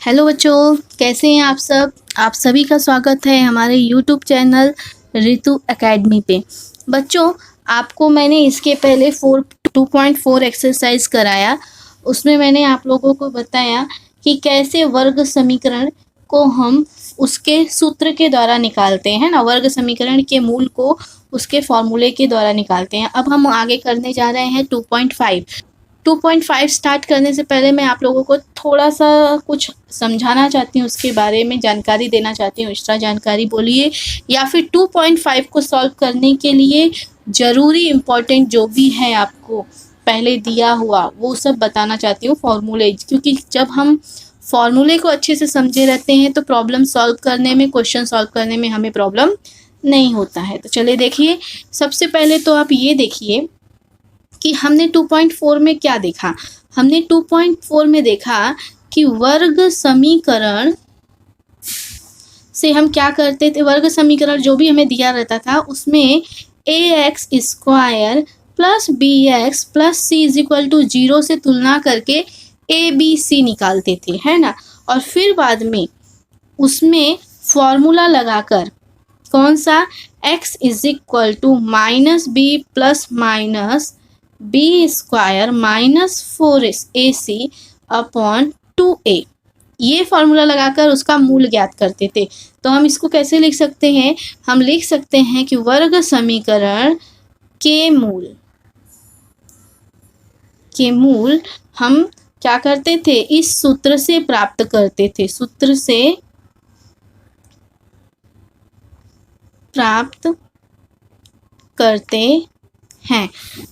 Hello बच्चों, कैसे हैं आप सब। आप सभी का स्वागत है हमारे यूट्यूब चैनल ऋतु एकेडमी पे। बच्चों, आपको मैंने इसके पहले 2.4 एक्सरसाइज कराया। उसमें मैंने आप लोगों को बताया कि कैसे वर्ग समीकरण को हम उसके सूत्र के द्वारा निकालते हैं ना, वर्ग समीकरण के मूल को उसके फॉर्मूले के द्वारा निकालते हैं। अब हम आगे करने जा रहे हैं 2.5 स्टार्ट करने से पहले मैं आप लोगों को थोड़ा सा कुछ समझाना चाहती हूँ, उसके बारे में जानकारी देना चाहती हूँ। एक्स्ट्रा जानकारी बोलिए, या फिर 2.5 को सॉल्व करने के लिए ज़रूरी इम्पोर्टेंट जो भी है आपको पहले दिया हुआ वो सब बताना चाहती हूँ, फॉर्मूले। क्योंकि जब हम फॉर्मूले को अच्छे से समझे रहते हैं तो प्रॉब्लम सॉल्व करने में, क्वेश्चन सॉल्व करने में हमें प्रॉब्लम नहीं होता है। तो चलिए देखिए, सबसे पहले तो आप ये देखिए कि हमने 2.4 में क्या देखा। हमने 2.4 में देखा कि वर्ग समीकरण से हम क्या करते थे। वर्ग समीकरण जो भी हमें दिया रहता था उसमें ax square plus bx plus c is equal to 0 से तुलना करके a b c निकालते थे, है ना। और फिर बाद में उसमें फॉर्मूला लगाकर कौन सा, x is equal to minus B plus minus B square minus 4ac upon 2a, ये फॉर्मूला लगाकर उसका मूल ज्ञात करते थे। तो हम इसको कैसे लिख सकते हैं, हम लिख सकते हैं कि वर्ग समीकरण के मूल हम क्या करते थे, इस सूत्र से प्राप्त करते थे, सूत्र से प्राप्त करते हैं।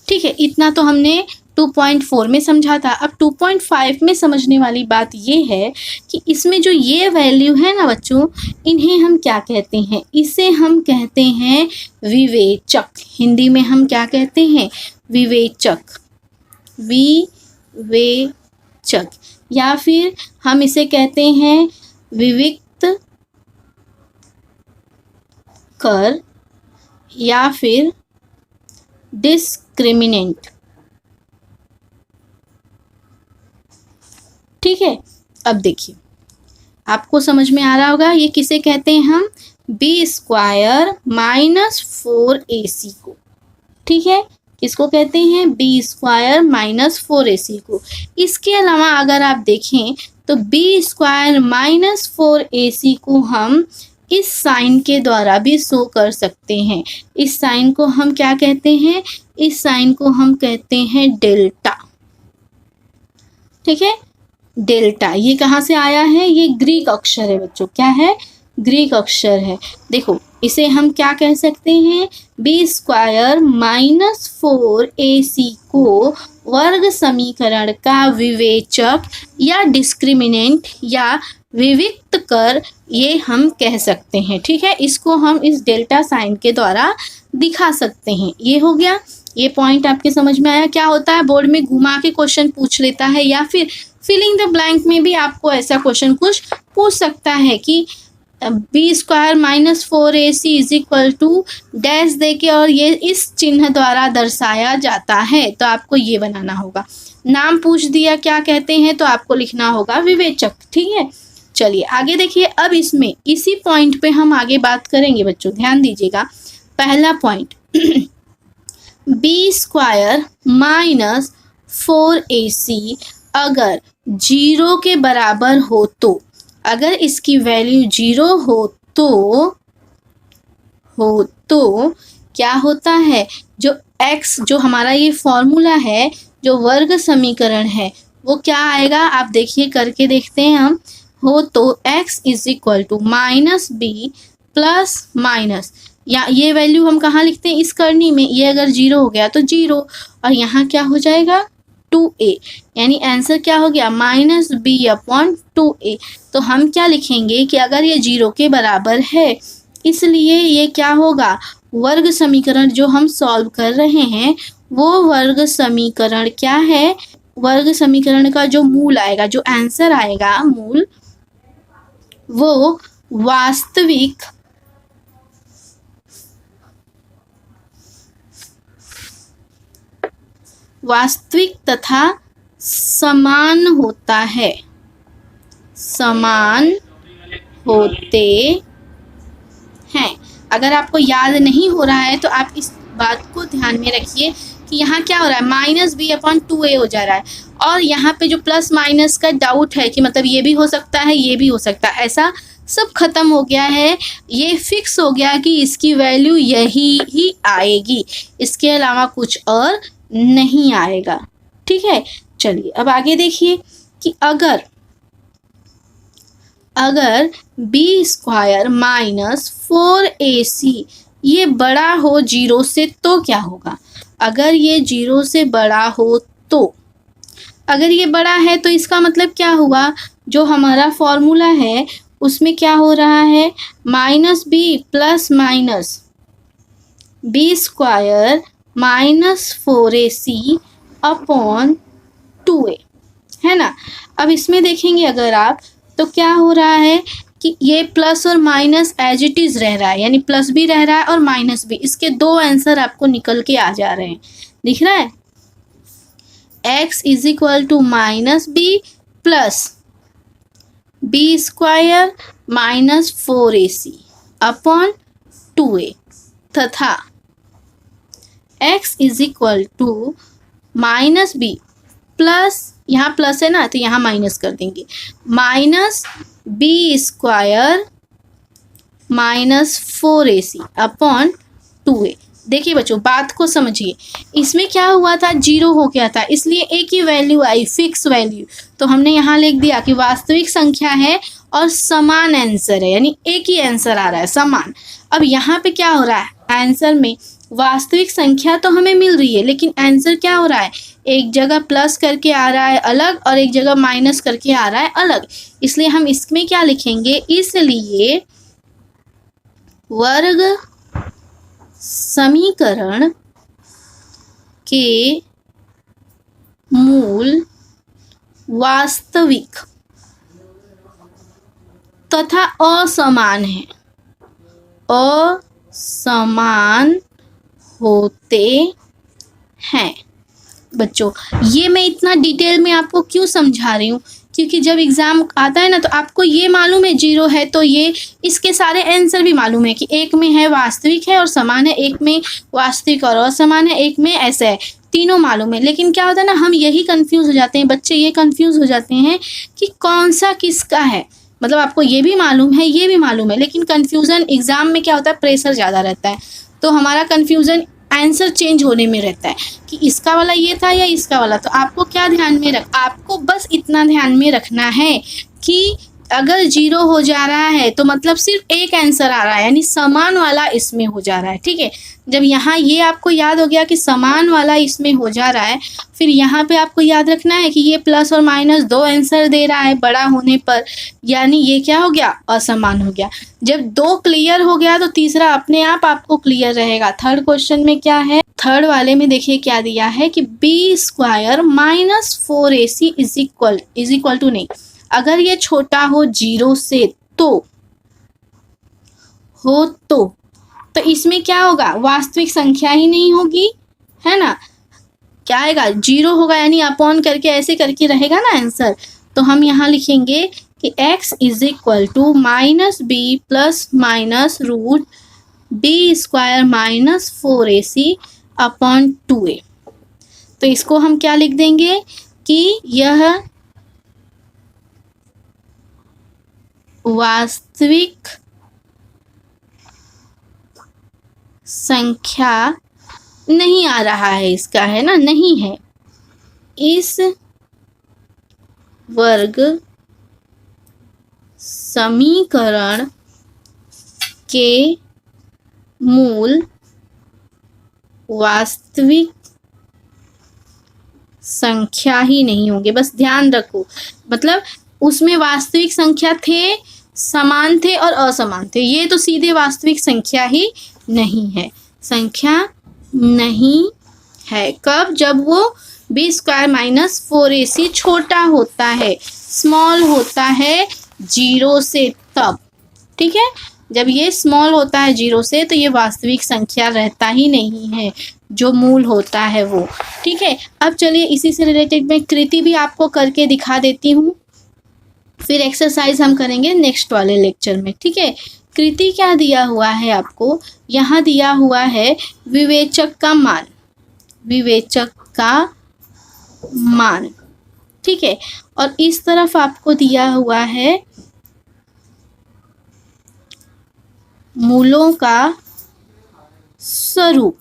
ठीक है, इतना तो हमने 2.4 में समझा था। अब 2.5 में समझने वाली बात ये है कि इसमें जो ये वैल्यू है ना बच्चों, इन्हें हम क्या कहते हैं, इसे हम कहते हैं विवेचक। हिंदी में हम क्या कहते हैं, विवेचक, विवेचक, या फिर हम इसे कहते हैं विविक्त कर या फिर डिस्क्रिमिनेंट। ठीक है, अब देखिए आपको समझ में आ रहा होगा ये किसे कहते हैं हम, बी स्क्वायर माइनस 4ac को। ठीक है, किसको कहते हैं, बी स्क्वायर माइनस 4ac को। इसके अलावा अगर आप देखें तो बी स्क्वायर माइनस 4ac को हम इस साइन के द्वारा भी शो कर सकते हैं। इस साइन को हम क्या कहते हैं, इस साइन को हम कहते हैं डेल्टा। ठीक है, डेल्टा ये कहाँ से आया है, ये ग्रीक अक्षर है बच्चों। क्या है, ग्रीक अक्षर है। देखो इसे हम क्या कह सकते हैं, बी स्क्वायर माइनस 4ac को वर्ग समीकरण का विवेचक या डिस्क्रिमिनेंट या विविक्त कर, ये हम कह सकते हैं। ठीक है, इसको हम इस डेल्टा साइन के द्वारा दिखा सकते हैं। ये हो गया, ये पॉइंट आपके समझ में आया। क्या होता है, बोर्ड में घुमा के क्वेश्चन पूछ लेता है, या फिर फिलिंग द ब्लैंक में भी आपको ऐसा क्वेश्चन कुछ पूछ सकता है कि B square minus 4ac is equal to dash दे के, और ये इस चिन्ह द्वारा दर्शाया जाता है। तो आपको ये बनाना होगा। नाम पूछ दिया क्या कहते हैं, तो आपको लिखना होगा विवेचक। ठीक है, चलिए आगे देखिए। अब इसमें इसी पॉइंट पे हम आगे बात करेंगे बच्चों, ध्यान दीजिएगा। पहला point B square minus 4ac अगर 0 के बराबर हो तो, अगर इसकी वैल्यू 0 हो तो क्या होता है, जो x, जो हमारा ये फॉर्मूला है, जो वर्ग समीकरण है, वो क्या आएगा, आप देखिए करके देखते हैं हम। हो तो x is equal to minus B plus minus, या ये वैल्यू हम कहाँ लिखते हैं, इस करनी में। ये अगर 0 हो गया तो 0, और यहाँ क्या हो जाएगा 2a, यानी आंसर क्या हो गया, माइनस बी अपॉन 2a। तो हम क्या लिखेंगे कि अगर ये 0 के बराबर है, इसलिए ये क्या होगा, वर्ग समीकरण जो हम सॉल्व कर रहे हैं वो वर्ग समीकरण क्या है, वर्ग समीकरण का जो मूल आएगा, जो आंसर आएगा मूल, वो वास्तविक तथा समान होता है। समान होते हैं। अगर आपको याद नहीं हो रहा है तो आप इस बात को ध्यान में रखिए कि यहाँ क्या हो रहा है, माइनस बी अपॉन 2a हो जा रहा है, और यहाँ पे जो प्लस माइनस का डाउट है कि मतलब ये भी हो सकता है ये भी हो सकता है, ऐसा सब खत्म हो गया है। ये फिक्स हो गया कि इसकी वैल्यू यही ही आएगी, इसके अलावा कुछ और नहीं आएगा। ठीक है, चलिए अब आगे देखिए कि अगर बी स्क्वायर माइनस 4ac ये बड़ा हो 0 से तो क्या होगा। अगर ये 0 से बड़ा हो तो, अगर ये बड़ा है तो इसका मतलब क्या हुआ, जो हमारा फॉर्मूला है उसमें क्या हो रहा है, minus B plus minus B square minus 4ac upon 2a, है ना। अब इसमें देखेंगे अगर आप तो क्या हो रहा है कि ये प्लस और माइनस एज इट इज़ रह रहा है, यानी प्लस भी रह रहा है और माइनस भी। इसके दो आंसर आपको निकल के आ जा रहे हैं, दिख रहा है। x is equal to minus B plus B square minus 4ac upon 2a, तथा x is equal to minus B plus, यहाँ प्लस है ना तो यहाँ माइनस कर देंगे, minus B square minus 4ac upon 2a। देखिए बच्चों बात को समझिए, इसमें क्या हुआ था, 0 हो गया था, इसलिए एक ही वैल्यू आई, फिक्स वैल्यू। तो हमने यहाँ लिख दिया कि वास्तविक संख्या है और समान आंसर है, यानी एक ही आंसर आ रहा है, समान। अब यहाँ पे क्या हो रहा है, आंसर में वास्तविक संख्या तो हमें मिल रही है लेकिन आंसर क्या हो रहा है, एक जगह प्लस करके आ रहा है अलग और एक जगह माइनस करके आ रहा है अलग। इसलिए हम इसमें क्या लिखेंगे, इसलिए वर्ग समीकरण के मूल वास्तविक तथा असमान है, असमान होते हैं। बच्चों ये मैं इतना डिटेल में आपको क्यों समझा रही हूँ, क्योंकि जब एग्ज़ाम आता है ना तो आपको ये मालूम है 0 है तो ये इसके सारे आंसर भी मालूम है कि एक में है वास्तविक है और समान है, एक में वास्तविक और असमान है, एक में ऐसा है, तीनों मालूम है। लेकिन क्या होता है ना, हम यही कंफ्यूज हो जाते हैं, बच्चे ये कंफ्यूज हो जाते हैं कि कौन सा किसका है। मतलब आपको ये भी मालूम है ये भी मालूम है, लेकिन कन्फ्यूज़न एग्ज़ाम में क्या होता है, प्रेशर ज़्यादा रहता है, तो हमारा कन्फ्यूज़न आंसर चेंज होने में रहता है कि इसका वाला ये था या इसका वाला। तो आपको क्या ध्यान में आपको बस इतना ध्यान में रखना है कि अगर 0 हो जा रहा है तो मतलब सिर्फ एक आंसर आ रहा है, यानी समान वाला इसमें हो जा रहा है। ठीक है, जब यहाँ ये आपको याद हो गया कि समान वाला इसमें हो जा रहा है, फिर यहाँ पे आपको याद रखना है कि ये प्लस और माइनस दो आंसर दे रहा है बड़ा होने पर, यानी ये क्या हो गया, असमान हो गया। जब 2 क्लियर हो गया तो तीसरा अपने आप आपको क्लियर रहेगा। थर्ड क्वेश्चन में क्या है, थर्ड वाले में देखिए क्या दिया है कि B square minus 4ac is equal to नहीं, अगर ये छोटा हो 0 से तो इसमें क्या होगा, वास्तविक संख्या ही नहीं होगी, है ना। क्या आएगा, 0 होगा, यानी अपॉन करके ऐसे करके रहेगा ना आंसर। तो हम यहाँ लिखेंगे कि x is equal to minus B plus minus root B square minus 4ac upon 2a। तो इसको हम क्या लिख देंगे कि यह वास्तविक संख्या नहीं आ रहा है, इसका है ना, नहीं है, इस वर्ग समीकरण के मूल वास्तविक संख्या ही नहीं होंगे। बस ध्यान रखो, मतलब उसमें वास्तविक संख्या थे, समान थे और असमान थे, ये तो सीधे वास्तविक संख्या ही नहीं है, संख्या नहीं है। कब, जब वो बी स्क्वायर माइनस 4ac छोटा होता है, स्मॉल होता है 0 से, तब। ठीक है, जब ये स्मॉल होता है 0 से तो ये वास्तविक संख्या रहता ही नहीं है, जो मूल होता है वो। ठीक है, अब चलिए इसी से रिलेटेड मैं कृति भी आपको करके दिखा देती हूँ। फिर एक्सरसाइज हम करेंगे नेक्स्ट वाले लेक्चर में, ठीक है। कृति क्या दिया हुआ है आपको, यहाँ दिया हुआ है विवेचक का मान, विवेचक का मान, ठीक है। और इस तरफ आपको दिया हुआ है मूलों का स्वरूप,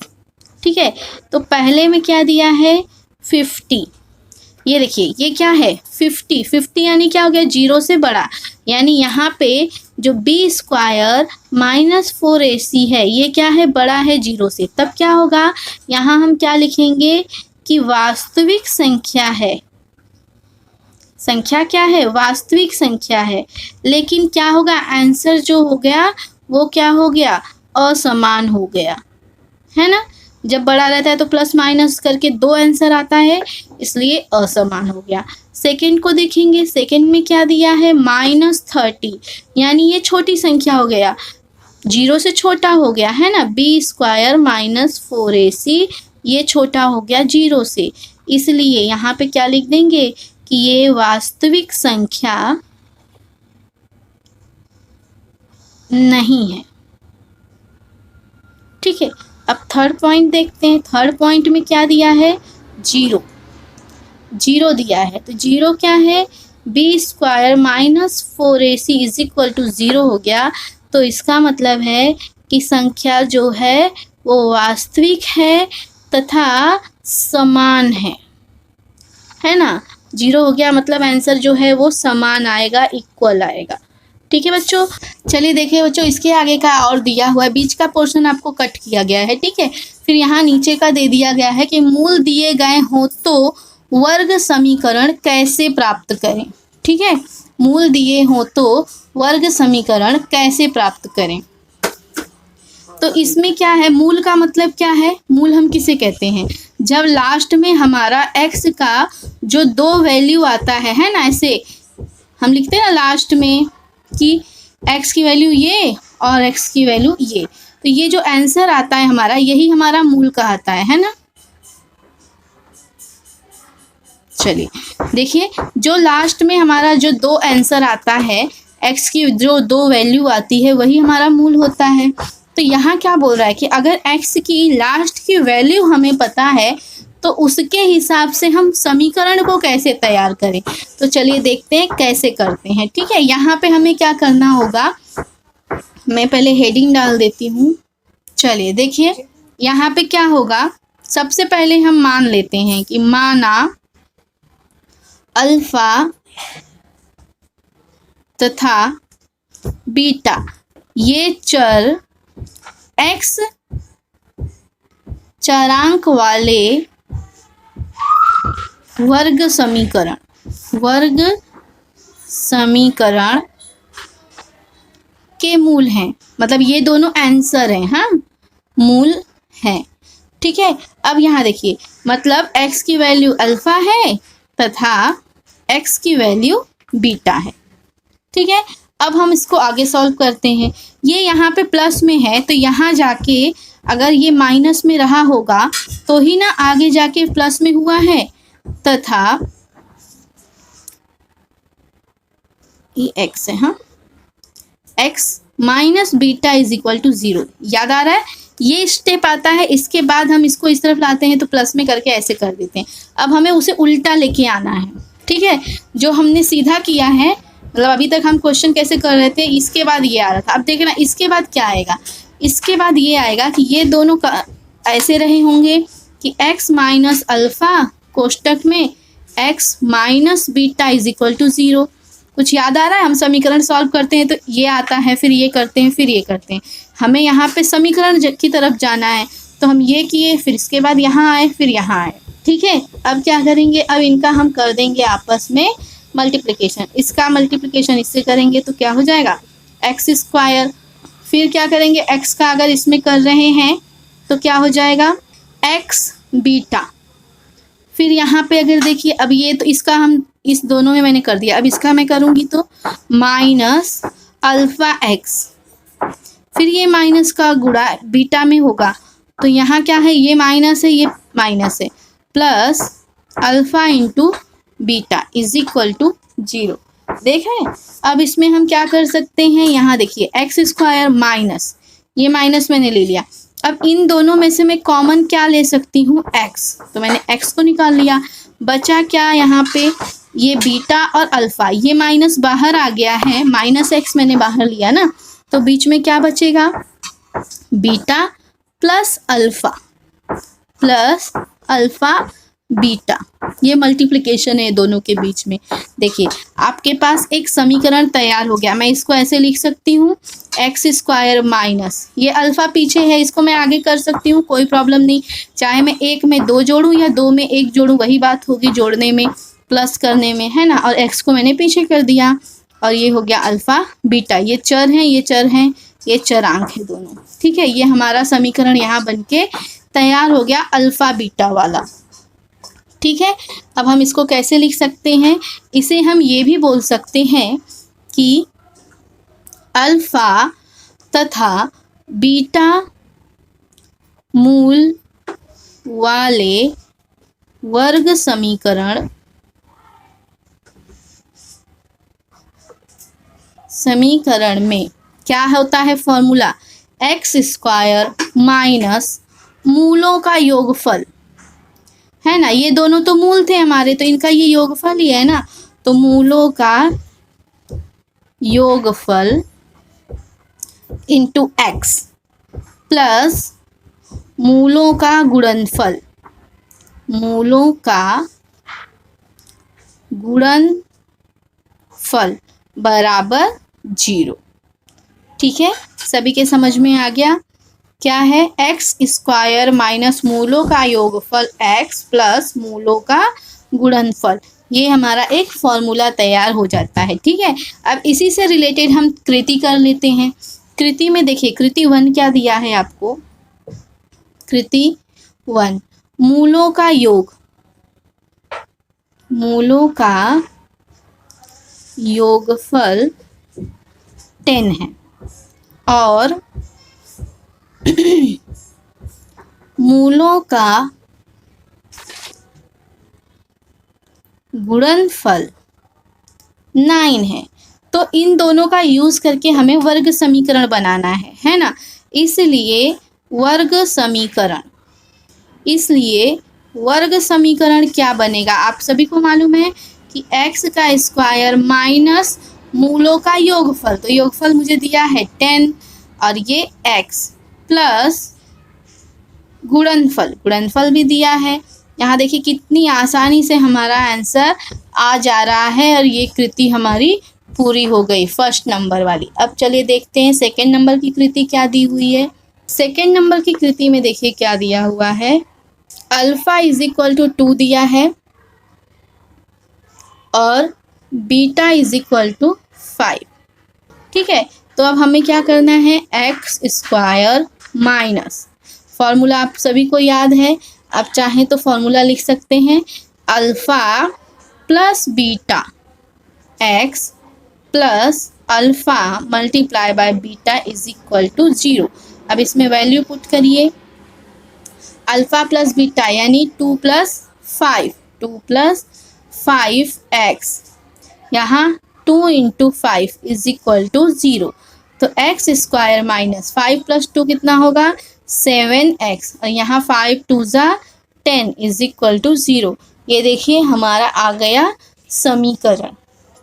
ठीक है। तो पहले में क्या दिया है 50, ये देखिए ये क्या है 50 यानी क्या हो गया 0 से बड़ा, यानी यहाँ पे जो b स्क्वायर माइनस 4ac है ये क्या है बड़ा है 0 से, तब क्या होगा यहाँ हम क्या लिखेंगे कि वास्तविक संख्या है, संख्या क्या है वास्तविक संख्या है। लेकिन क्या होगा आंसर जो हो गया वो क्या हो गया असमान हो गया, है ना। जब बड़ा रहता है तो प्लस माइनस करके 2 आंसर आता है, इसलिए असमान हो गया। सेकंड को देखेंगे, सेकंड में क्या दिया है -30, यानी ये छोटी संख्या हो गया, 0 से छोटा हो गया, है ना। b स्क्वायर माइनस 4ac ये छोटा हो गया 0 से, इसलिए यहाँ पे क्या लिख देंगे कि ये वास्तविक संख्या नहीं है, ठीक है। अब थर्ड पॉइंट देखते हैं, थर्ड पॉइंट में क्या दिया है 0 दिया है, तो 0 क्या है b square minus 4ac is equal to 0 हो गया। तो इसका मतलब है कि संख्या जो है वो वास्तविक है तथा समान है ना। 0 हो गया मतलब आंसर जो है वो समान आएगा, इक्वल आएगा, ठीक है बच्चों। चलिए देखिए बच्चों इसके आगे का और दिया हुआ है, बीच का पोर्शन आपको कट किया गया है, ठीक है। फिर यहाँ नीचे का दे दिया गया है कि मूल दिए गए हो तो वर्ग समीकरण कैसे प्राप्त करें, ठीक है। मूल दिए हो तो वर्ग समीकरण कैसे प्राप्त करें। तो इसमें क्या है मूल का मतलब क्या है, मूल हम किसे कहते हैं जब लास्ट में हमारा x का जो 2 वैल्यू आता है ना, ऐसे हम लिखते हैं ना लास्ट में कि x की वैल्यू ये और x की वैल्यू ये, तो ये जो आंसर आता है हमारा यही हमारा मूल कहलाता है ना। चलिए देखिए जो लास्ट में हमारा जो 2 आंसर आता है, x की जो 2 वैल्यू आती है वही हमारा मूल होता है। तो यहाँ क्या बोल रहा है कि अगर x की लास्ट की वैल्यू हमें पता है तो उसके हिसाब से हम समीकरण को कैसे तैयार करें। तो चलिए देखते हैं कैसे करते हैं, ठीक है। यहाँ पे हमें क्या करना होगा, मैं पहले हेडिंग डाल देती हूँ। चलिए देखिए यहाँ पे क्या होगा, सबसे पहले हम मान लेते हैं कि माना अल्फा तथा बीटा ये चर x चरांक वाले वर्ग समीकरण के मूल हैं, मतलब ये दोनों आंसर हैं, हाँ मूल हैं, ठीक है। अब यहाँ देखिए मतलब x की वैल्यू अल्फा है तथा x की वैल्यू बीटा है, ठीक है। अब हम इसको आगे सॉल्व करते हैं, ये यहाँ पे प्लस में है तो यहाँ जाके अगर ये माइनस में रहा होगा तो ही ना आगे जाके प्लस में हुआ है, तथा ये x है, हाँ x minus beta is equal to 0, याद आ रहा है ये स्टेप आता है। इसके बाद हम इसको इस तरफ लाते हैं तो प्लस में करके ऐसे कर देते हैं। अब हमें उसे उल्टा लेके आना है, ठीक है। जो हमने सीधा किया है, मतलब अभी तक हम क्वेश्चन कैसे कर रहे थे, इसके बाद ये आ रहा था। अब देखना इसके बाद क्या आएगा, इसके बाद ये आएगा कि ये दोनों का ऐसे रहे होंगे कि x माइनस अल्फा कोष्टक में x minus beta is equal to 0। कुछ याद आ रहा है, हम समीकरण सॉल्व करते हैं तो ये आता है, फिर ये करते हैं, फिर ये करते हैं। हमें यहाँ पे समीकरण की तरफ जाना है तो हम ये किए, फिर इसके बाद यहाँ आए, फिर यहाँ आए, ठीक है। अब क्या करेंगे, अब इनका हम कर देंगे आपस में मल्टीप्लिकेशन। इसका मल्टीप्लिकेशन इससे करेंगे तो क्या हो जाएगा एक्स स्क्वायर, फिर क्या करेंगे x का अगर इसमें कर रहे हैं तो क्या हो जाएगा x बीटा। फिर यहाँ पे अगर देखिए अब ये तो इसका हम इस दोनों में मैंने कर दिया, अब इसका मैं करूँगी तो माइनस अल्फा x, फिर ये माइनस का गुणा बीटा में होगा तो यहाँ क्या है ये माइनस है ये माइनस है, plus alpha into beta is equal to 0। देखें। अब इसमें हम क्या कर सकते हैं, यहाँ देखिए एक्स स्क्वायर माइनस, ये माइनस मैंने ले लिया। अब इन दोनों में से मैं कॉमन क्या ले सकती हूँ, एक्स, तो मैंने एक्स को निकाल लिया। बचा क्या यहाँ पे, ये बीटा और अल्फा, ये माइनस बाहर आ गया है, माइनस एक्स मैंने बाहर लिया ना, तो बीच में क्या बचेगा, बीटा प्लस अल्फा बीटा, ये मल्टीप्लिकेशन है दोनों के बीच में। देखिए आपके पास एक समीकरण तैयार हो गया। मैं इसको ऐसे लिख सकती हूँ, एक्स स्क्वायर माइनस, ये अल्फा पीछे है, इसको मैं आगे कर सकती हूँ, कोई प्रॉब्लम नहीं। चाहे मैं एक में दो जोड़ूँ या दो में एक जोड़ूँ, वही बात होगी जोड़ने में प्लस करने में, है ना। और एक्स को मैंने पीछे कर दिया और ये हो गया अल्फा बीटा। ये चर हैं, ये चर हैं, ये चरांक है दोनों, ठीक है। ये हमारा समीकरण यहाँ बनके तैयार हो गया अल्फा बीटा वाला, ठीक है। अब हम इसको कैसे लिख सकते हैं, इसे हम ये भी बोल सकते हैं कि अल्फा तथा बीटा मूल वाले वर्ग समीकरण में क्या होता है फॉर्मूला, एक्स स्क्वायर माइनस मूलों का योगफल, है ना। ये दोनों तो मूल थे हमारे, तो इनका ये योगफल ही है ना, तो मूलों का योगफल इंटू एक्स प्लस मूलों का गुणनफल, मूलों का गुणनफल बराबर 0, ठीक है। सभी के समझ में आ गया क्या है, एक्स स्क्वायर माइनस मूलों का योगफल एक्स प्लस मूलों का गुणनफल, ये हमारा एक फॉर्मूला तैयार हो जाता है, ठीक है। अब इसी से रिलेटेड हम कृति कर लेते हैं। कृति में देखिए, कृति 1 क्या दिया है आपको, कृति 1 मूलों का योग, मूलों का योगफल 10 है और मूलों का गुणनफल 9 है। तो इन दोनों का यूज करके हमें वर्ग समीकरण बनाना है ना। इसलिए वर्ग समीकरण क्या बनेगा, आप सभी को मालूम है कि एक्स का स्क्वायर माइनस मूलों का योगफल, तो योगफल मुझे दिया है 10 और ये एक्स प्लस गुणनफल भी दिया है। यहाँ देखिए कितनी आसानी से हमारा आंसर आ जा रहा है और ये कृति हमारी पूरी हो गई फर्स्ट नंबर वाली। अब चलिए देखते हैं सेकंड नंबर की कृति क्या दी हुई है। सेकंड नंबर की कृति में देखिए क्या दिया हुआ है, अल्फा इज इक्वल टू 2 दिया है और बीटा इज इक्वल टू 5, ठीक है। तो अब हमें क्या करना है, एक्स स्क्वायर माइनस, फॉर्मूला आप सभी को याद है, आप चाहें तो फॉर्मूला लिख सकते हैं, alpha plus beta X plus alpha multiply by beta is equal to 0। अब इसमें वैल्यू पुट करिए, अल्फ़ा प्लस बीटा यानी 2 प्लस 5 एक्स, यहाँ 2 इंटू 5 इज इक्वल टू 0। तो एक्स स्क्वायर माइनस 5 प्लस 2 कितना होगा 7x और यहाँ 5 2 ज़ा 10 इज इक्वल टू 0। ये देखिए हमारा आ गया समीकरण,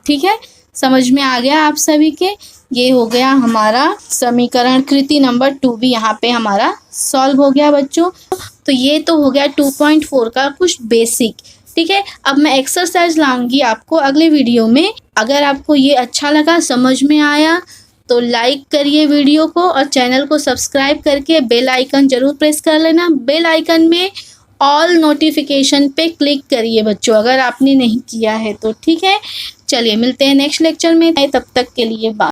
ठीक है। समझ में आ गया आप सभी के, ये हो गया हमारा समीकरण। कृति नंबर 2 भी यहाँ पे हमारा सॉल्व हो गया बच्चों। तो ये तो हो गया 2.4 का कुछ बेसिक, ठीक है। अब मैं एक्सरसाइज लाऊंगी आपको अगले वीडियो में। अगर आपको ये अच्छा लगा, समझ में आया, तो लाइक करिए वीडियो को और चैनल को सब्सक्राइब करके बेल आइकन जरूर प्रेस कर लेना। बेल आइकन में ऑल नोटिफिकेशन पे क्लिक करिए बच्चों, अगर आपने नहीं किया है तो, ठीक है। चलिए मिलते हैं नेक्स्ट लेक्चर में, तब तक के लिए बाय।